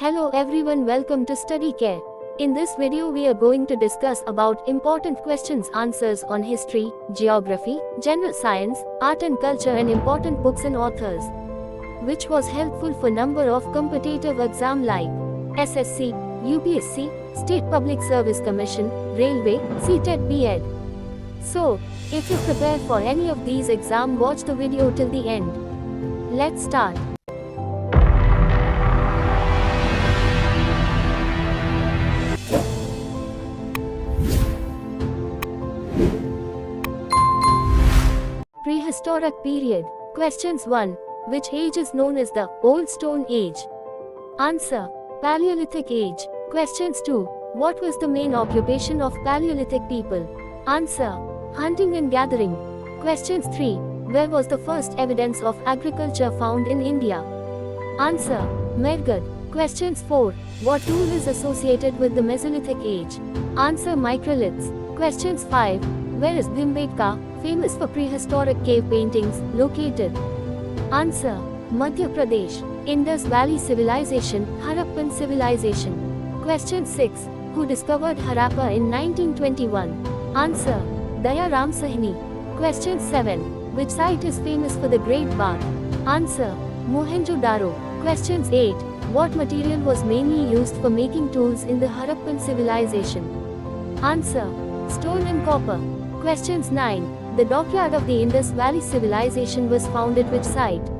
Hello everyone, welcome to Study Care. In this video we are going to discuss about important questions answers on history, geography, general science, art and culture and important books and authors, which was helpful for number of competitive exam like SSC, UPSC, State Public Service Commission, Railway, CTET B.Ed. So, if you prepare for any of these exam, watch the video till the end. Let's start. Prehistoric period. Questions 1. Which age is known as the Old Stone Age? Answer: Paleolithic Age. Questions 2. What was the main occupation of Paleolithic people? Answer: hunting and gathering. Questions 3. Where was the first evidence of agriculture found in India? Answer: Mehrgarh. Questions 4. What tool is associated with the Mesolithic Age? Answer: microliths. Questions 5. Where is Bhimbetka, famous for prehistoric cave paintings, located? Answer: Madhya Pradesh. Indus Valley Civilization, Harappan Civilization. Question 6. Who discovered Harappa in 1921? Answer: Daya Ram Sahni. Question 7. Which site is famous for the Great Bath? Answer: Mohenjo-daro. Questions 8. What material was mainly used for making tools in the Harappan civilization? Answer: stone and copper. Questions 9. The dockyard of the Indus Valley Civilization was found at which site?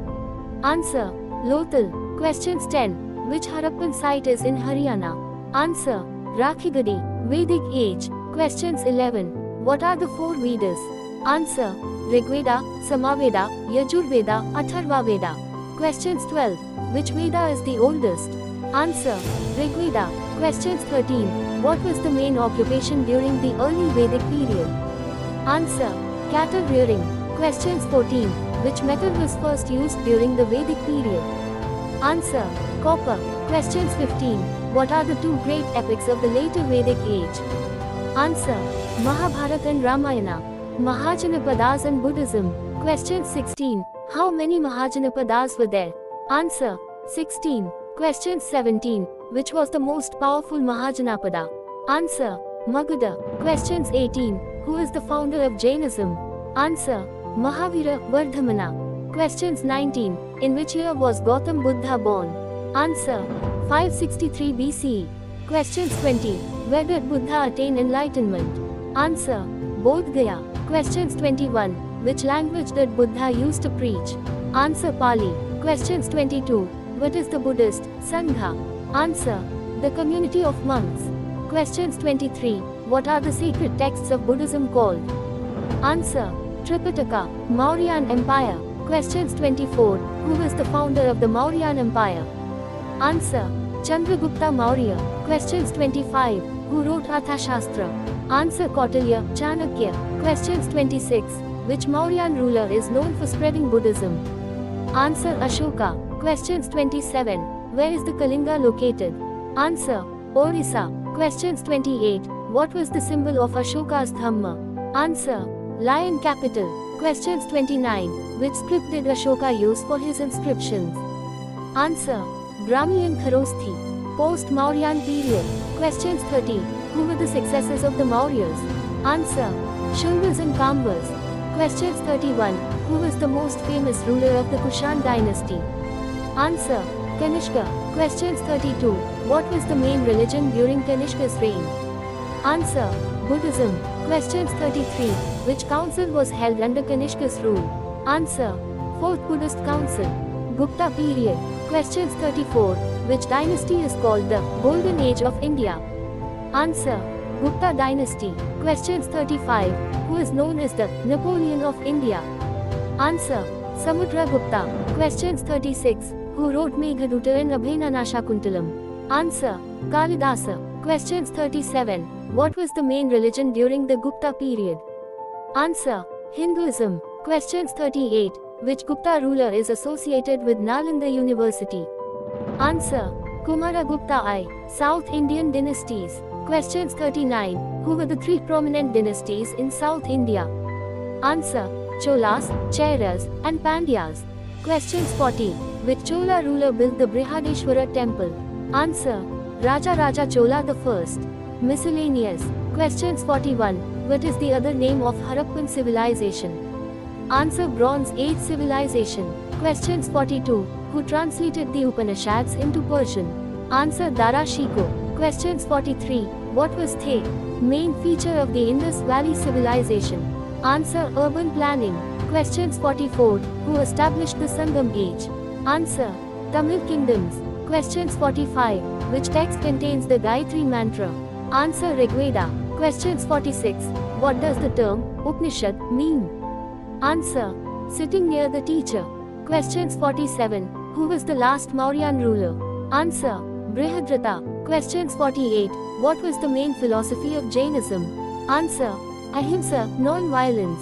Answer: Lothal. Questions 10. Which Harappan site is in Haryana? Answer: Rakhigadi. Vedic Age. Questions 11. What are the four Vedas? Answer: Rigveda, Samaveda, Yajurveda, Atharvaveda. Questions 12. Which Veda is the oldest? Answer: Rigveda. Questions 13. What was the main occupation during the early Vedic period? Answer: cattle rearing. Questions 14. Which metal was first used during the Vedic period? Answer: copper. Questions 15. What are the two great epics of the later Vedic age? Answer: Mahabharata and Ramayana. Mahajanapadas and Buddhism. Question 16. How many Mahajanapadas were there? Answer: 16. Question 17. Which was the most powerful Mahajanapada? Answer: Magadha. Questions 18. Who is the founder of Jainism? Answer: Mahavira Vardhamana. Questions 19. In which year was Gautam Buddha born? Answer: 563 BCE. Questions 20. Where did Buddha attain enlightenment? Answer: Bodh Gaya. Questions 21. Which language did Buddha use to preach? Answer: Pali. Questions 22. What is the Buddhist Sangha? Answer: the community of monks. Questions 23. What are the sacred texts of Buddhism called? Answer: Tripitaka. Mauryan Empire. Questions 24. Who was the founder of the Mauryan Empire? Answer: Chandragupta Maurya. Questions 25. Who wrote Arthashastra? Answer: Kautilya, Chanakya. Questions 26. Which Mauryan ruler is known for spreading Buddhism? Answer: Ashoka. Questions 27. Where is the Kalinga located? Answer: Orissa. Questions 28. What was the symbol of Ashoka's Dhamma? Answer: lion capital. Questions 29. Which script did Ashoka use for his inscriptions? Answer: Brahmi and Kharosthi. Post-Mauryan period. Questions 30. Who were the successors of the Mauryas? Answer: Shungas and Kambas. Questions 31. Who was the most famous ruler of the Kushan dynasty? Answer: Kanishka. Questions 32. What was the main religion during Kanishka's reign? Answer: Buddhism. Questions 33. Which council was held under Kanishka's rule? Answer: Fourth Buddhist Council. Gupta period. Questions 34. Which dynasty is called the Golden Age of India? Answer: Gupta dynasty. Questions 35. Who is known as the Napoleon of India? Answer: Samudragupta. Questions 36. Who wrote Meghaduta and Abhinanashakuntalam? Answer: Kalidasa. Questions 37. What was the main religion during the Gupta period? Answer: Hinduism. Questions 38. Which Gupta ruler is associated with Nalanda University? Answer: Kumaragupta I. South Indian dynasties. Questions 39. Who were the three prominent dynasties in South India? Answer: Cholas, Chairas, and Pandyas. Questions 40. Which Chola ruler built the Brihadeshwara temple? Answer. Raja Raja Chola I. Miscellaneous. Questions 41. What is the other name of Harappan civilization? Answer. Bronze Age civilization. Questions 42. Who translated the Upanishads into Persian? Answer. Dara Shikoh. Questions 43. What was the main feature of the Indus Valley civilization? Answer. Urban planning. Questions 44. Who established the Sangam age? Answer. Tamil kingdoms. Questions 45. Which text contains the Gayatri mantra? Answer. Rigveda. Questions 46. What does the term Upanishad mean? Answer. Sitting near the teacher. Questions 47. Who was the last Mauryan ruler? Answer. Brihadrata. Questions 48. What was the main philosophy of Jainism? Answer. Ahimsa, non-violence.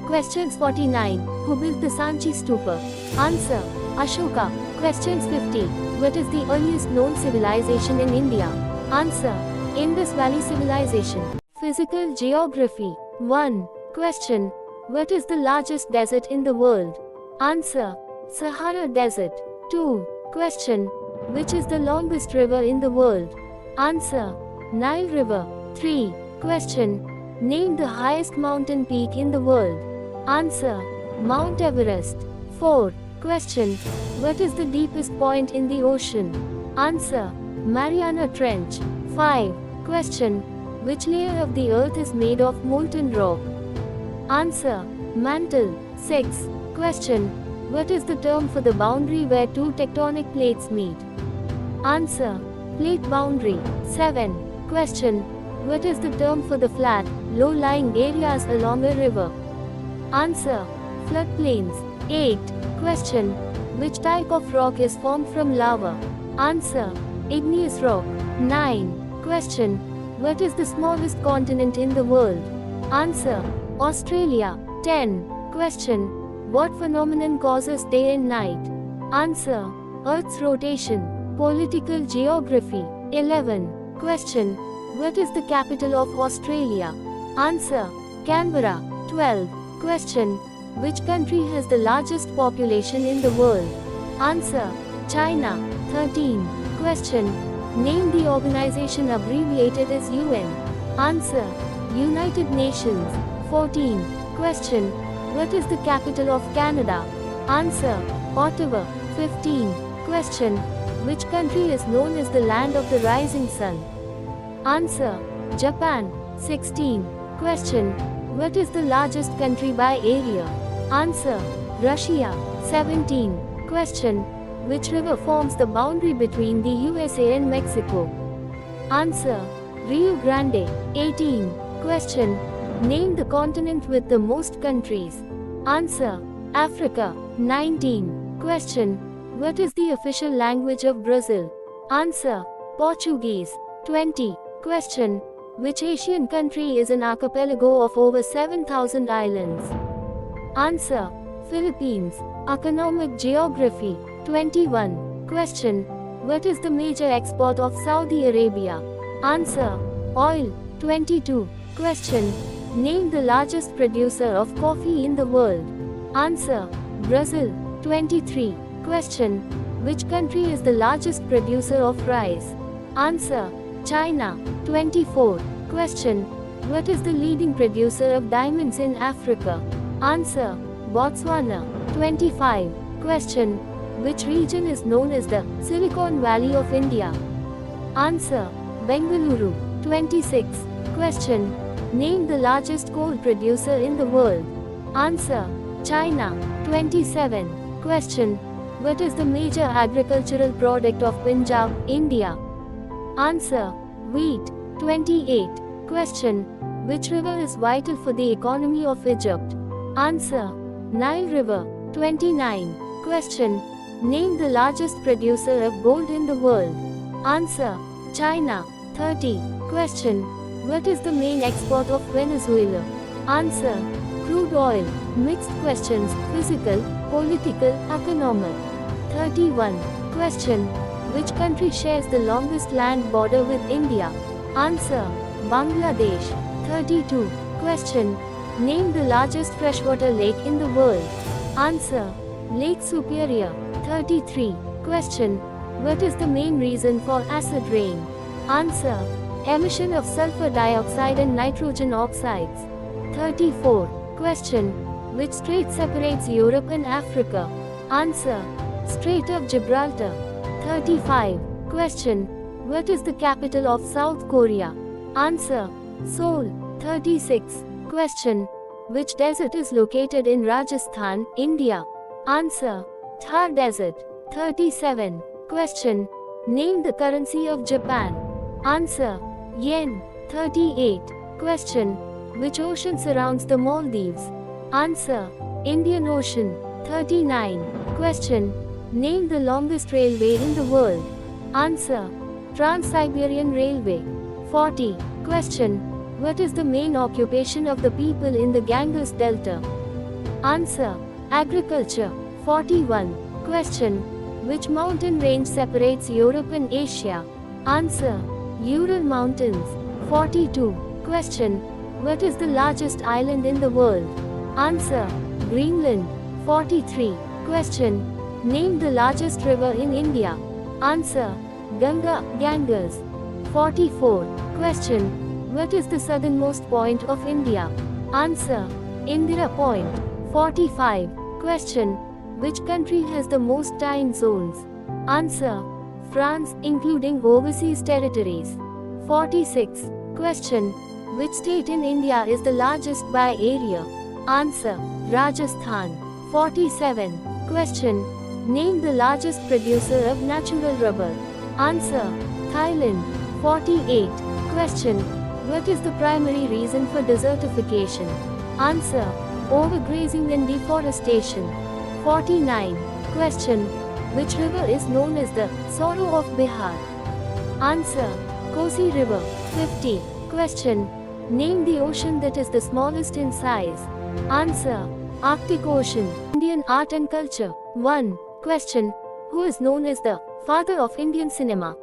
Questions 49. Who built the Sanchi Stupa? Answer. Ashoka. Questions 50. What is the earliest known civilization in India? Answer. Indus Valley civilization. Physical geography. 1. Question. What is the largest desert in the world? Answer. Sahara Desert. 2. Question. Which is the longest river in the world? Answer. Nile River. 3. Question. Name the highest mountain peak in the world. Answer. Mount Everest. 4. Question. What is the deepest point in the ocean? Answer. Mariana Trench. 5. Question. Which layer of the earth is made of molten rock? Answer. Mantle. 6. Question. What is the term for the boundary where two tectonic plates meet? Answer. Plate boundary. 7. Question. What is the term for the flat, low-lying areas along a river? Answer. Floodplains. 8. Question. Which type of rock is formed from lava? Answer. Igneous rock. 9. Question. What is the smallest continent in the world? Answer. Australia. 10. Question. What phenomenon causes day and night? Answer. Earth's rotation. Political geography. 11. Question. What is the capital of Australia? Answer. Canberra. 12. Question. Which country has the largest population in the world? Answer. China. 13. Question. Name the organization abbreviated as UN. Answer. United Nations. 14. Question. What is the capital of Canada? Answer. Ottawa. 15. Question. Which country is known as the land of the rising sun? Answer. Japan. 16. Question. What is the largest country by area? Answer. Russia. 17. Question. Which river forms the boundary between the USA and Mexico? Answer. Rio Grande. 18. Question. Name the continent with the most countries. Answer. Africa. 19. Question. What is the official language of Brazil? Answer. Portuguese. 20. Question. Which Asian country is an archipelago of over 7,000 islands? Answer. Philippines. Economic geography. 21. Question. What is the major export of Saudi Arabia? Answer. Oil. 22. Question. Name the largest producer of coffee in the world. Answer. Brazil. 23. Question. Which country is the largest producer of rice? Answer. China. 24. Question. What is the leading producer of diamonds in Africa? Answer. Botswana. 25. Question. Which region is known as the Silicon Valley of India? Answer. Bengaluru. 26. Question. Name the largest coal producer in the world. Answer. China. 27. Question. What is the major agricultural product of Punjab, India? Answer. Wheat. 28. Question. Which river is vital for the economy of Egypt? Answer. Nile River. 29. Question. Name the largest producer of gold in the world. Answer. China. 30. Question. What is the main export of Venezuela? Answer. Crude oil. Mixed questions. Physical, political, economic. 31. Question. Which country shares the longest land border with India? Answer. Bangladesh. 32. Question. Name the largest freshwater lake in the world. Answer. Lake Superior. 33. Question. What is the main reason for acid rain? Answer. Emission of sulfur dioxide and nitrogen oxides. 34. Question. Which strait separates Europe and Africa? Answer. Strait of Gibraltar. 35. Question. What is the capital of South Korea? Answer. Seoul. 36. Question. Which desert is located in Rajasthan, India? Answer. Thar Desert. 37. Question. Name the currency of Japan. Answer. Yen. 38. Question. Which ocean surrounds the Maldives? Answer. Indian Ocean. 39. Question. Name the longest railway in the world. Answer. Trans-Siberian Railway. 40. Question. What is the main occupation of the people in the Ganges Delta? Answer. Agriculture. 41. Question. Which mountain range separates Europe and Asia? Answer. Ural Mountains. 42. Question. What is the largest island in the world? Answer. Greenland. 43. Question. Name the largest river in India. Answer. Ganga, Ganges. 44. Question. What is the southernmost point of India? Answer. Indira Point. 45. Question. Which country has the most time zones? Answer. France, including overseas territories. 46. Question. Which state in India is the largest by area? Answer. Rajasthan. 47. Question. Name the largest producer of natural rubber. Answer. Thailand. 48. Question. What is the primary reason for desertification? Answer. Overgrazing and deforestation. 49. Question. Which river is known as the Sorrow of Bihar? Answer. Kosi River. 50. Question. Name the ocean that is the smallest in size. Answer. Arctic Ocean. Indian art and culture. 1. Question. Who is known as the father of Indian cinema?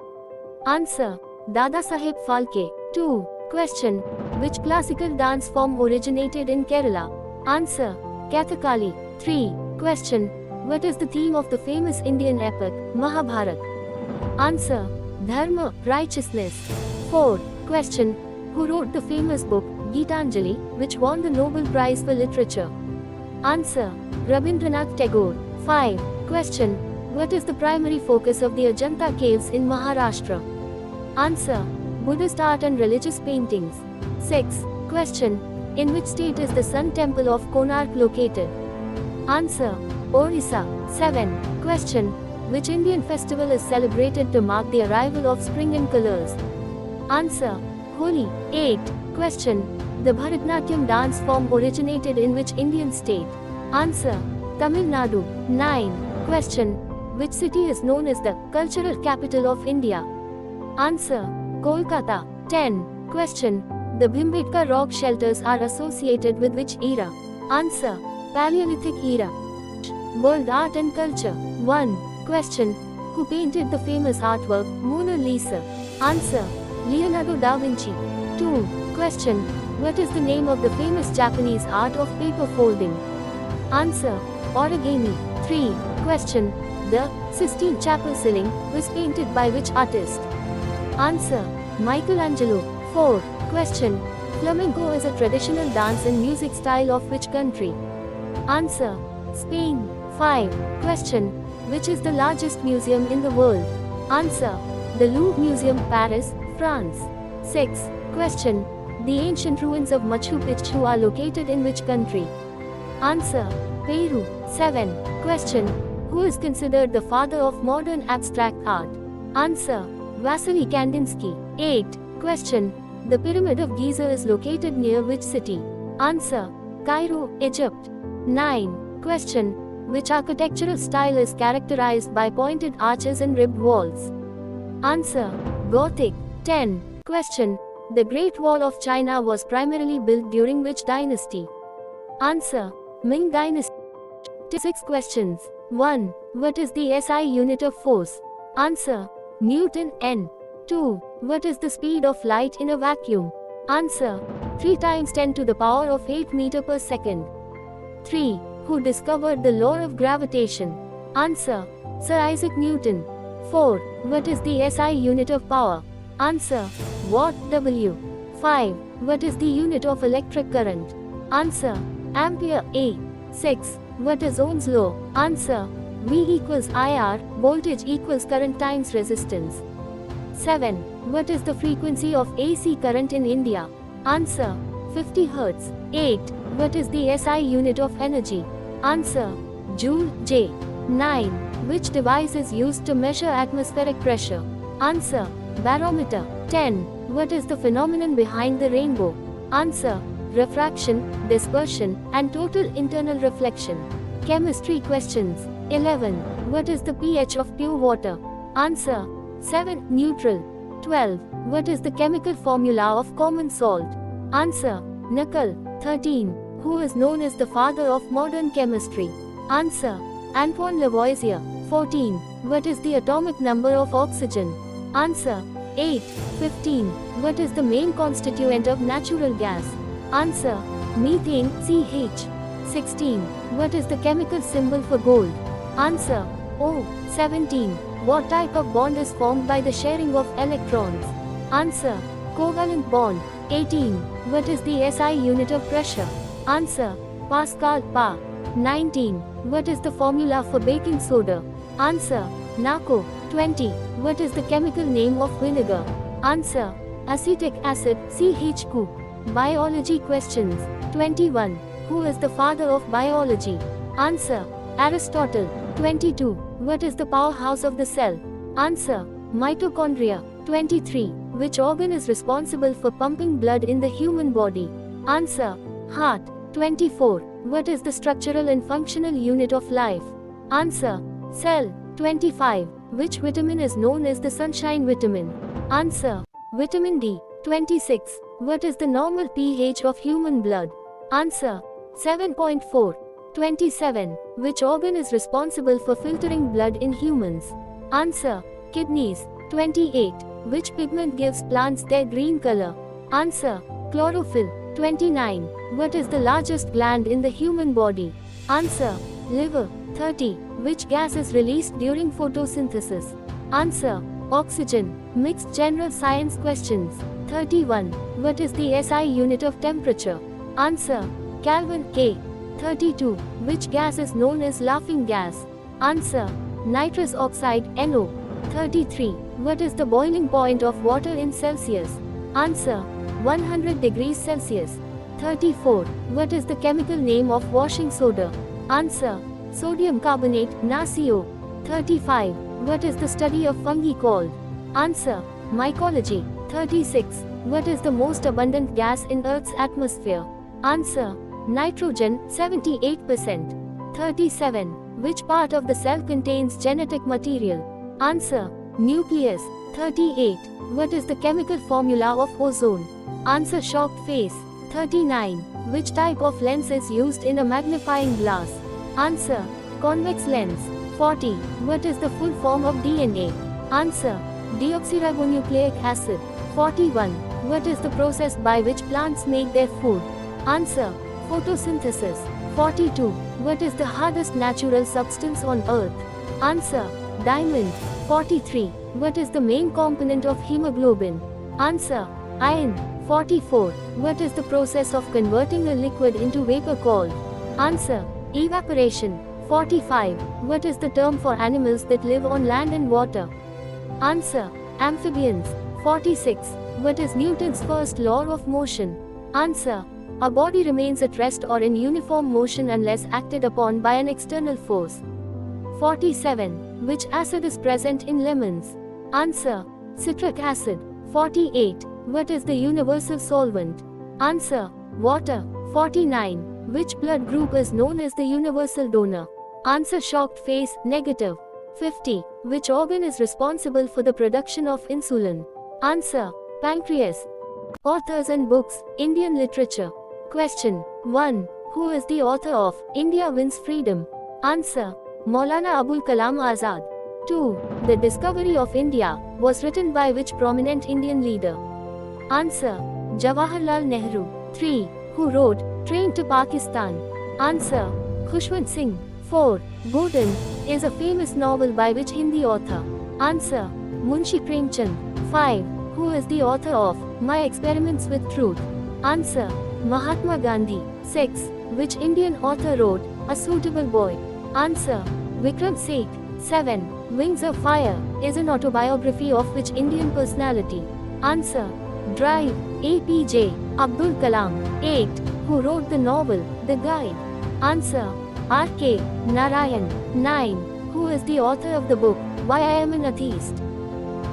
Answer. Dada Saheb Phalke. 2. Question. Which classical dance form originated in Kerala? Answer. Kathakali. 3. Question. What is the theme of the famous Indian epic, Mahabharata? Answer. Dharma, righteousness. 4. Question. Who wrote the famous book, Gitanjali, which won the Nobel Prize for Literature? Answer. Rabindranath Tagore. 5. Question. What is the primary focus of the Ajanta caves in Maharashtra? Answer. Buddhist art and religious paintings. 6. Question. In which state is the Sun Temple of Konark located? Answer. Orissa. 7. Question. Which Indian festival is celebrated to mark the arrival of spring and colors? Answer. Holi. 8. Question. The Bharatanatyam dance form originated in which Indian state? Answer. Tamil Nadu. 9. Question. Which city is known as the cultural capital of India? Answer. Kolkata. 10. Question. The Bhimbetka rock shelters are associated with which era? Answer. Paleolithic era. World art and culture. 1. Question. Who painted the famous artwork, Mona Lisa? Answer. Leonardo da Vinci. 2. Question. What is the name of the famous Japanese art of paper folding? Answer. Origami. 3. Question. The Sistine Chapel ceiling was painted by which artist? Answer. Michelangelo. 4. Question. Flamenco is a traditional dance and music style of which country? Answer. Spain. 5. Question. Which is the largest museum in the world? Answer. The Louvre Museum, Paris, France. 6. Question. The ancient ruins of Machu Picchu are located in which country? Answer. Peru. 7. Question. Who is considered the father of modern abstract art? Answer. Vasily Kandinsky. 8. Question. The Pyramid of Giza is located near which city? Answer. Cairo, Egypt. 9. Question. Which architectural style is characterized by pointed arches and ribbed walls? Answer. Gothic. 10. Question. The Great Wall of China was primarily built during which dynasty? Answer. Ming Dynasty. 6 questions. 1. What is the SI unit of force? Answer. Newton, N. 2. What is the speed of light in a vacuum? Answer. 3 times 10 to the power of 8 meter per second. 3. Who discovered the law of gravitation? Answer. Sir Isaac Newton. 4. What is the SI unit of power? Answer. Watt. W. 5. What is the unit of electric current? Answer. Ampere. A. 6. What is Ohm's law? Answer. V equals IR, voltage equals current times resistance. 7. What is the frequency of AC current in India? Answer. 50 Hz. 8. What is the SI unit of energy? Answer. Joule. J. 9. Which device is used to measure atmospheric pressure? Answer. Barometer. 10. What is the phenomenon behind the rainbow? Answer. Refraction, dispersion, and total internal reflection. Chemistry questions. 11. What is the pH of pure water? Answer. 7. Neutral. 12. What is the chemical formula of common salt? Answer. Nickel. 13. Who is known as the father of modern chemistry? Answer. Antoine Lavoisier. 14. What is the atomic number of oxygen? Answer. 8. 15. What is the main constituent of natural gas? Answer. Methane. CH. 16. What is the chemical symbol for gold? Answer. O. 17. What type of bond is formed by the sharing of electrons? Answer. Covalent bond. 18. What is the SI unit of pressure? Answer. Pascal. Pa. 19. What is the formula for baking soda? Answer. NaCO. 20. What is the chemical name of vinegar? Answer. Acetic acid. CH2. Biology questions. 21. Who is the father of biology? Answer. Aristotle. 22. What is the powerhouse of the cell? Answer. Mitochondria. 23. Which organ is responsible for pumping blood in the human body? Answer. Heart. 24. What is the structural and functional unit of life? Answer. Cell. 25. Which vitamin is known as the sunshine vitamin? Answer. Vitamin D. 26. What is the normal pH of human blood? Answer. 7.4. 27. Which organ is responsible for filtering blood in humans? Answer. Kidneys. 28. Which pigment gives plants their green color? Answer. Chlorophyll. 29. What is the largest gland in the human body? Answer. Liver. 30. Which gas is released during photosynthesis? Answer. Oxygen. Mixed general science questions. 31. What is the SI unit of temperature? Answer. Kelvin. K. 32. Which gas is known as laughing gas? Answer. Nitrous oxide. NO. 33. What is the boiling point of water in Celsius? Answer. 100 degrees Celsius. 34. What is the chemical name of washing soda? Answer. Sodium carbonate. NaCO. 35. What is the study of fungi called? Answer. Mycology. 36. What is the most abundant gas in Earth's atmosphere? Answer. Nitrogen. 78%. 37. Which part of the cell contains genetic material? Answer. Nucleus. 38. What is the chemical formula of ozone? Answer. Shocked face. 39. Which type of lens is used in a magnifying glass? Answer. Convex lens. 40. What is the full form of DNA? Answer. Deoxyribonucleic acid. 41. What is the process by which plants make their food? Answer. Photosynthesis. 42. What is the hardest natural substance on Earth? Answer. Diamond. 43. What is the main component of hemoglobin? Answer. Iron. 44. What is the process of converting a liquid into vapor called? Answer. Evaporation. 45. What is the term for animals that live on land and water? Answer. Amphibians. 46. What is Newton's first law of motion? Answer. A body remains at rest or in uniform motion unless acted upon by an external force. 47. Which acid is present in lemons? Answer. Citric acid. 48. What is the universal solvent? Answer. Water. 49. Which blood group is known as the universal donor? Answer. Shocked face. Negative. 50. Which organ is responsible for the production of insulin? Answer. Pancreas. Authors and books. Indian literature. Question 1. Who is the author of India Wins Freedom? Answer. Maulana Abul Kalam Azad. 2. The Discovery of India was written by which prominent Indian leader? Answer. Jawaharlal Nehru. 3. Who wrote Train to Pakistan? Answer. Khushwant Singh. 4. Godin is a famous novel by which Hindi author? Answer. Munshi Premchand. 5. Who is the author of My Experiments with Truth? Answer. Mahatma Gandhi. 6. Which Indian author wrote A Suitable Boy? Answer. Vikram Seth. 7. Wings of Fire is an autobiography of which Indian personality? Answer. Drive. APJ Abdul Kalam. 8. Who wrote the novel The Guide? Answer. R.K. Narayan. 9. Who is the author of the book Why I Am an Atheist?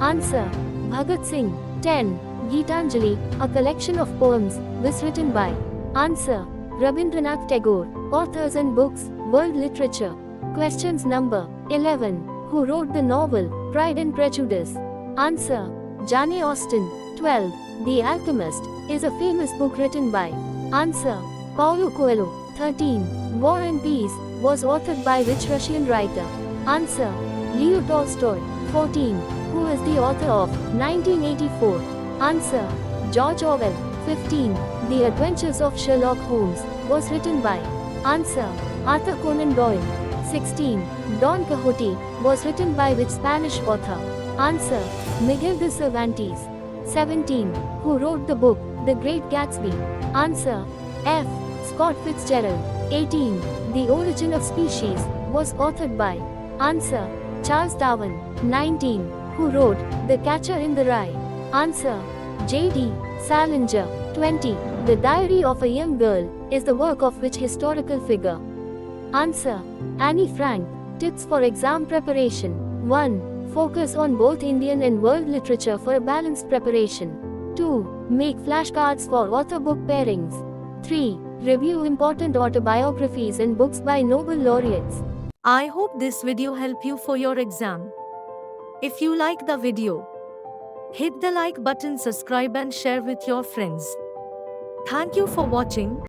Answer. Bhagat Singh. 10. Geetanjali, a collection of poems, was written by. Answer. Rabindranath Tagore. Authors and books, world literature. Questions number 11. Who wrote the novel Pride and Prejudice? Answer. Jane Austen. 12. The Alchemist is a famous book written by. Answer. Paulo Coelho. 13. War and Peace was authored by which Russian writer? Answer. Leo Tolstoy. 14. Who is the author of 1984? Answer. George Orwell. 15. The Adventures of Sherlock Holmes was written by. Answer. Arthur Conan Doyle. 16. Don Quixote was written by which Spanish author? Answer. Miguel de Cervantes. 17. Who wrote the book The Great Gatsby? Answer. F. Scott Fitzgerald. 18. The Origin of Species was authored by. Answer. Charles Darwin. 19. Who wrote The Catcher in the Rye? Answer. J.D. Salinger. 20. The Diary of a Young Girl is the work of which historical figure? Answer. Annie Frank. Tips for exam preparation. 1. Focus on both Indian and world literature for a balanced preparation. 2. Make flashcards for author book pairings. 3. Review important autobiographies and books by Nobel laureates. I hope this video helped you for your exam. If you like the video, hit the like button, subscribe and share with your friends. Thank you for watching.